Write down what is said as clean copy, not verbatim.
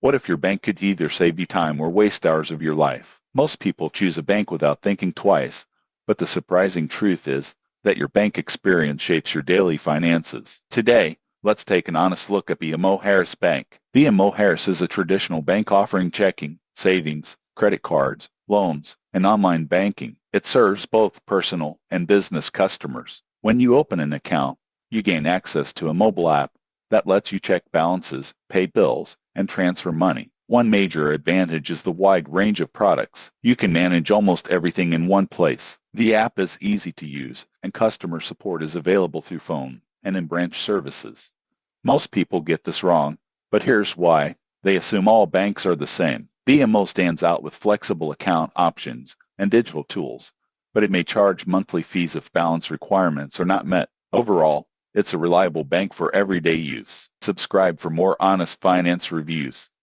What if your bank could either save you time or waste hours of your life? Most people choose a bank without thinking twice, but the surprising truth is that your bank experience shapes your daily finances. Today, let's take an honest look at BMO Harris Bank. BMO Harris is a traditional bank offering checking, savings, credit cards, loans, and online banking. It serves both personal and business customers. When you open an account, you gain access to a mobile app that lets you check balances, pay bills, and transfer money. One major advantage is the wide range of products. You can manage almost everything in one place. The app is easy to use, and customer support is available through phone and in branch services. Most people get this wrong, but here's why. They assume all banks are the same. BMO stands out with flexible account options and digital tools, but it may charge monthly fees if balance requirements are not met. Overall, it's a reliable bank for everyday use. Subscribe for more honest finance reviews.